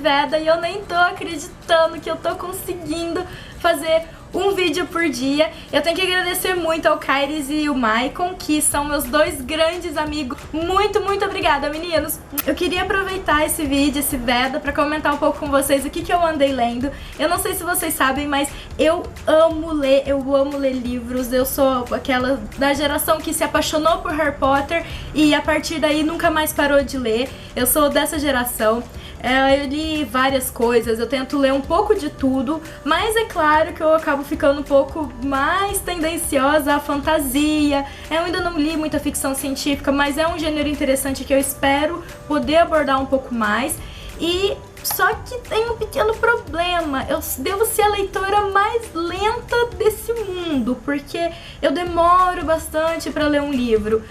Veda e eu nem tô acreditando que eu tô conseguindo fazer um vídeo por dia. Eu tenho que agradecer muito ao Kairis e o Maicon, que são meus dois grandes amigos. Muito, muito obrigada, meninos! Eu queria aproveitar esse vídeo, esse Veda, pra comentar um pouco com vocês o que eu andei lendo. Eu não sei se vocês sabem, mas eu amo ler livros. Eu sou aquela da geração que se apaixonou por Harry Potter e a partir daí nunca mais parou de ler. Eu sou dessa geração. Eu li várias coisas, eu tento ler um pouco de tudo, mas é claro que eu acabo ficando um pouco mais tendenciosa à fantasia. Eu ainda não li muita ficção científica, mas é um gênero interessante que eu espero poder abordar um pouco mais. E só que tem um pequeno problema, eu devo ser a leitora mais lenta desse mundo, porque eu demoro bastante para ler um livro.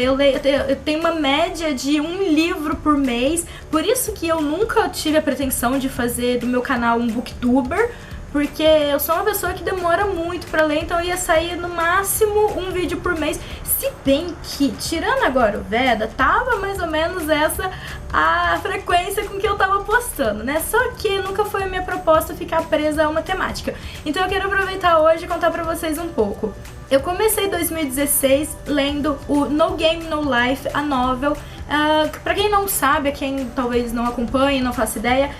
Eu tenho uma média de um livro por mês, por isso que eu nunca tive a pretensão de fazer do meu canal um booktuber, porque eu sou uma pessoa que demora muito pra ler, então ia sair no máximo um vídeo por mês. Se bem que, tirando agora o Veda, tava mais ou menos essa a frequência com que eu tava postando, né? Só que nunca foi a minha proposta ficar presa a uma temática. Então eu quero aproveitar hoje e contar pra vocês um pouco. Eu comecei 2016 lendo o No Game No Life, a novel. Pra quem não sabe, quem talvez não acompanhe, não faça ideia,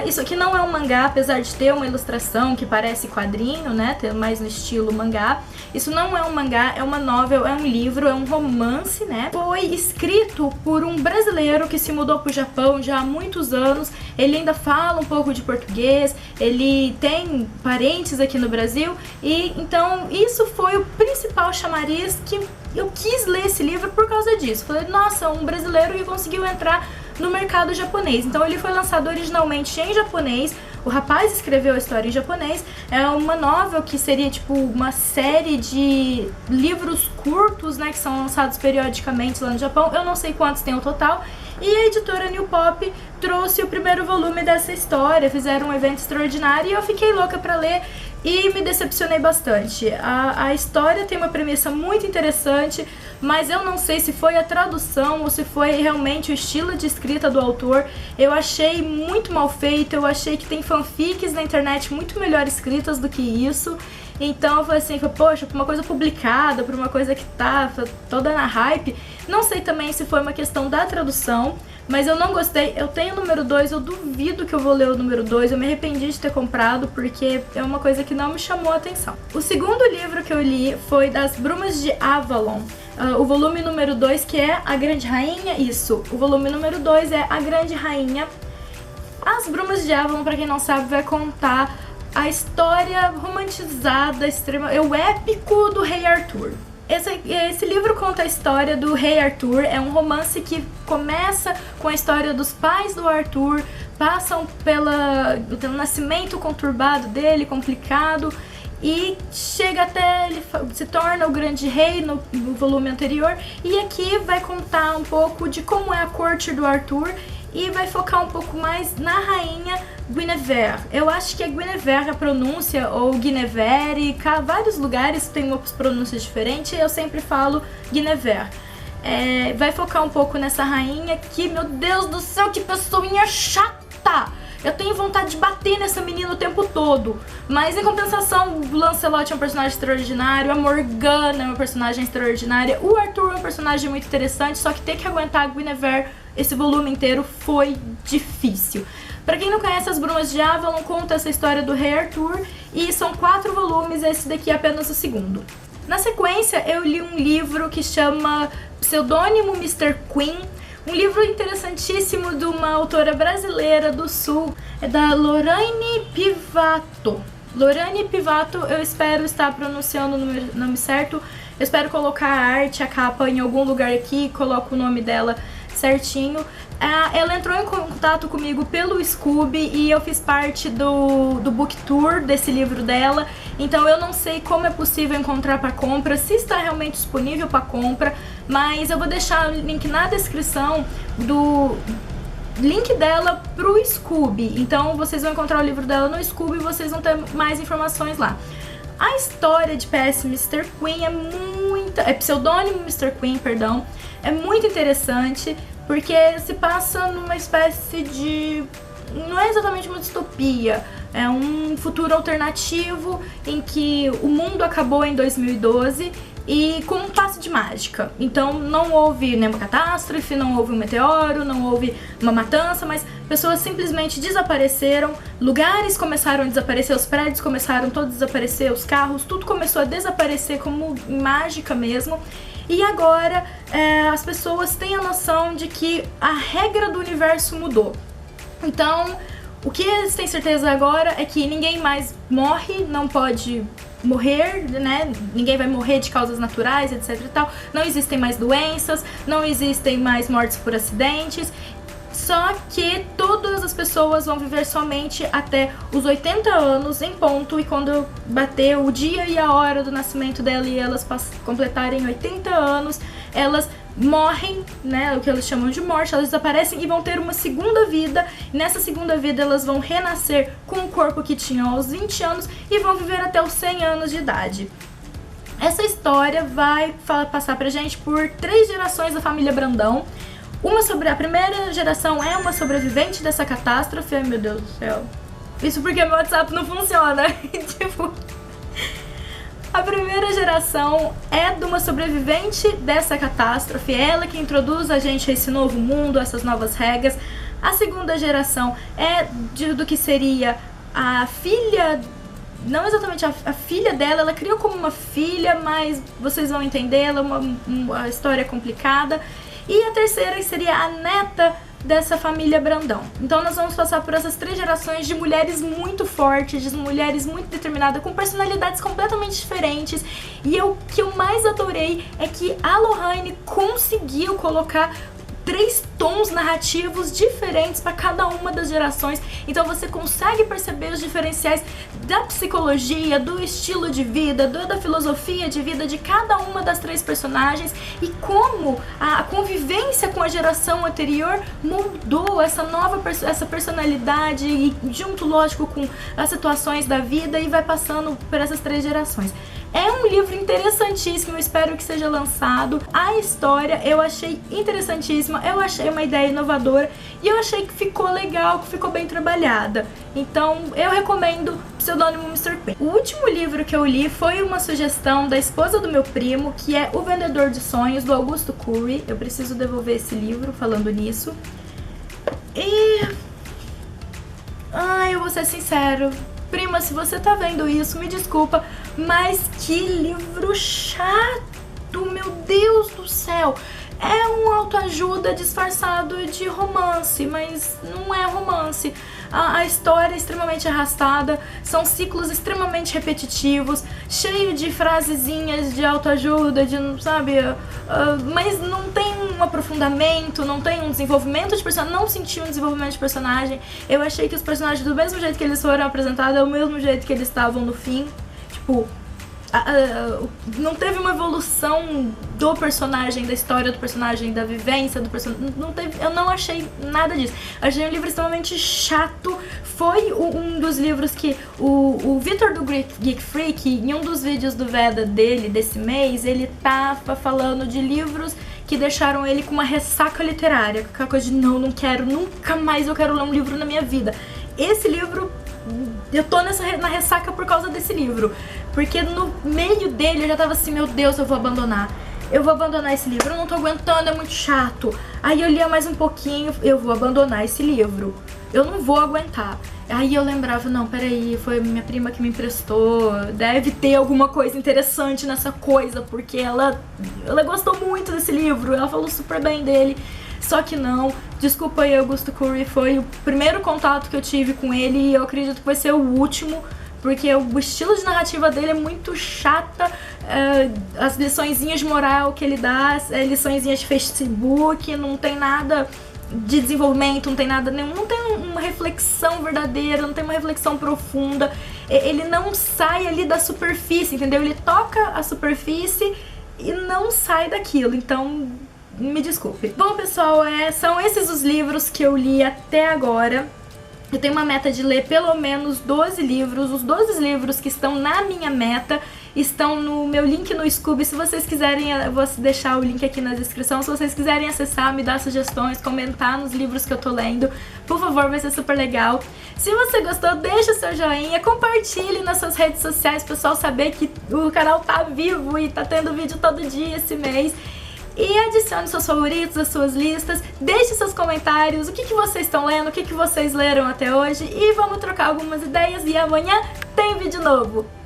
isso aqui não é um mangá, apesar de ter uma ilustração que parece quadrinho, né, ter mais no estilo mangá. Isso não é um mangá, é uma novel, é um livro, é um romance, né. Foi escrito por um brasileiro que se mudou pro Japão já há muitos anos. Ele ainda fala um pouco de português, ele tem parentes aqui no Brasil, e então isso foi o principal chamariz que eu quis ler esse livro por causa disso. Falei, nossa, um brasileiro que conseguiu entrar no mercado japonês. Então ele foi lançado originalmente em japonês, o rapaz escreveu a história em japonês. É uma novel que seria tipo uma série de livros curtos, né, que são lançados periodicamente lá no Japão. Eu não sei quantos tem o total. E a editora New Pop trouxe o primeiro volume dessa história, fizeram um evento extraordinário e eu fiquei louca pra ler e me decepcionei bastante. A história tem uma premissa muito interessante, mas eu não sei se foi a tradução ou se foi realmente o estilo de escrita do autor. Eu achei muito mal feito, eu achei que tem fanfics na internet muito melhor escritas do que isso. Então eu falei assim, poxa, pra uma coisa publicada, pra uma coisa que tá toda na hype, não sei também se foi uma questão da tradução, mas eu não gostei. Eu tenho o número 2, eu duvido que eu vou ler o número 2, eu me arrependi de ter comprado porque é uma coisa que não me chamou a atenção. O segundo livro que eu li foi Das Brumas de Avalon, o volume número 2, que é A Grande Rainha, isso, o volume número 2 é A Grande Rainha. As Brumas de Avalon, pra quem não sabe, vai contar a história romantizada, extrema, é o épico do Rei Arthur. Esse livro conta a história do Rei Arthur, é um romance que começa com a história dos pais do Arthur, passam pelo nascimento conturbado dele, complicado, e chega até ele se torna o grande rei no volume anterior, e aqui vai contar um pouco de como é a corte do Arthur e vai focar um pouco mais na rainha Guinevere. Eu acho que é Guinevere a pronúncia, ou Guinevere, vários lugares tem outras pronúncias diferentes, eu sempre falo Guinevere. Vai focar um pouco nessa rainha que, meu Deus do céu, que pessoinha chata! Eu tenho vontade de bater nessa menina o tempo todo. Mas em compensação, o Lancelot é um personagem extraordinário, a Morgana é uma personagem extraordinária, o Arthur é um personagem muito interessante, só que ter que aguentar a Guinevere esse volume inteiro foi difícil. Pra quem não conhece, As Brumas de Avalon conta essa história do Rei Arthur e são 4 volumes, esse daqui é apenas o segundo. Na sequência, eu li um livro que chama Pseudônimo Mr. Queen, um livro interessantíssimo de uma autora brasileira do Sul, é da Lorraine Pivato. Lorraine Pivato, eu espero estar pronunciando o nome certo, eu espero colocar a arte, a capa em algum lugar aqui, coloco o nome dela certinho. Ela entrou em contato comigo pelo Scooby e eu fiz parte do book tour desse livro dela, então eu não sei como é possível encontrar para compra, se está realmente disponível para compra, mas eu vou deixar o link na descrição do link dela pro Scooby, então vocês vão encontrar o livro dela no Scooby e vocês vão ter mais informações lá. A história de PS Mr. Queen é Pseudônimo Mr. Queen, perdão, é muito interessante, porque se passa numa espécie de não é exatamente uma distopia, é um futuro alternativo em que o mundo acabou em 2012 e com um passe de mágica. Então não houve nenhuma catástrofe, não houve um meteoro, não houve uma matança, mas pessoas simplesmente desapareceram, lugares começaram a desaparecer, os prédios começaram todos a desaparecer, os carros, tudo começou a desaparecer como mágica mesmo. E agora as pessoas têm a noção de que a regra do universo mudou. Então, o que eles têm certeza agora é que ninguém mais morre, não pode morrer, né? Ninguém vai morrer de causas naturais, etc e tal. Não existem mais doenças, não existem mais mortes por acidentes. Só que todas as pessoas vão viver somente até os 80 anos em ponto, e quando bater o dia e a hora do nascimento dela e elas completarem 80 anos, elas morrem, né, o que eles chamam de morte, elas desaparecem e vão ter uma segunda vida. Nessa segunda vida elas vão renascer com o corpo que tinham aos 20 anos e vão viver até os 100 anos de idade. Essa história vai passar pra gente por 3 gerações da família Brandão. A primeira geração é uma sobrevivente dessa catástrofe. Ai, meu Deus do céu. Isso porque meu WhatsApp não funciona. Tipo, a primeira geração é de uma sobrevivente dessa catástrofe. É ela que introduz a gente a esse novo mundo, essas novas regras. A segunda geração é do que seria a filha... Não exatamente a filha dela, ela criou como uma filha, mas vocês vão entender, ela é uma história complicada. E a terceira seria a neta dessa família Brandão. Então nós vamos passar por essas 3 gerações de mulheres muito fortes, de mulheres muito determinadas, com personalidades completamente diferentes. E o que eu mais adorei é que a Lohane conseguiu colocar 3 tons narrativos diferentes para cada uma das gerações. Então você consegue perceber os diferenciais da psicologia, do estilo de vida, da filosofia de vida de cada uma das 3 personagens, e como a convivência com a geração anterior moldou essa personalidade, e junto, lógico, com as situações da vida, e vai passando por essas 3 gerações. É um livro interessantíssimo, espero que seja lançado. A história eu achei interessantíssima, eu achei uma ideia inovadora e eu achei que ficou legal, que ficou bem trabalhada. Então eu recomendo Pseudônimo Mr. Pen. O último livro que eu li foi uma sugestão da esposa do meu primo, que é O Vendedor de Sonhos, do Augusto Curry. Eu preciso devolver esse livro falando nisso. E... eu vou ser sincero. Prima, se você tá vendo isso, me desculpa, mas que livro chato, meu Deus do céu. É um autoajuda disfarçado de romance, mas não é romance. A história é extremamente arrastada, são ciclos extremamente repetitivos, cheio de frasezinhas de autoajuda, sabe? Mas não tem um aprofundamento, não tem um desenvolvimento de personagem, não senti um desenvolvimento de personagem. Eu achei que os personagens, do mesmo jeito que eles foram apresentados, é o mesmo jeito que eles estavam no fim. Tipo, não teve uma evolução do personagem, da história do personagem, da vivência do personagem. Eu não achei nada disso. Achei um livro extremamente chato. Foi um dos livros que o Vitor do Geek Freak, em um dos vídeos do Veda dele desse mês, ele tava falando de livros que deixaram ele com uma ressaca literária, com aquela coisa de não quero, nunca mais eu quero ler um livro na minha vida. Esse livro, eu tô na ressaca por causa desse livro, porque no meio dele eu já tava assim, meu Deus, eu vou abandonar esse livro, eu não tô aguentando, é muito chato. Aí eu lia mais um pouquinho, eu vou abandonar esse livro, eu não vou aguentar. Aí eu lembrava, não, peraí, foi minha prima que me emprestou, deve ter alguma coisa interessante nessa coisa, porque ela gostou muito desse livro, ela falou super bem dele. Só que não, desculpa aí, Augusto Curry, foi o primeiro contato que eu tive com ele e eu acredito que vai ser o último, porque o estilo de narrativa dele é muito chata, as liçõezinhas de moral que ele dá, liçõezinhas de Facebook, não tem nada de desenvolvimento, não tem nada nenhum, não tem uma reflexão verdadeira, não tem uma reflexão profunda, ele não sai ali da superfície, entendeu? Ele toca a superfície e não sai daquilo, então me desculpe. Bom, pessoal, são esses os livros que eu li até agora. Eu tenho uma meta de ler pelo menos 12 livros, os 12 livros que estão na minha meta, estão no meu link no Scooby. Se vocês quiserem, eu vou deixar o link aqui na descrição. Se vocês quiserem acessar, me dar sugestões, comentar nos livros que eu tô lendo, por favor, vai ser super legal. Se você gostou, deixa o seu joinha, compartilhe nas suas redes sociais, pro pessoal saber que o canal tá vivo e tá tendo vídeo todo dia esse mês. E adicione seus favoritos, as suas listas, deixe seus comentários, o que vocês estão lendo, o que vocês leram até hoje, e vamos trocar algumas ideias, e amanhã tem vídeo novo!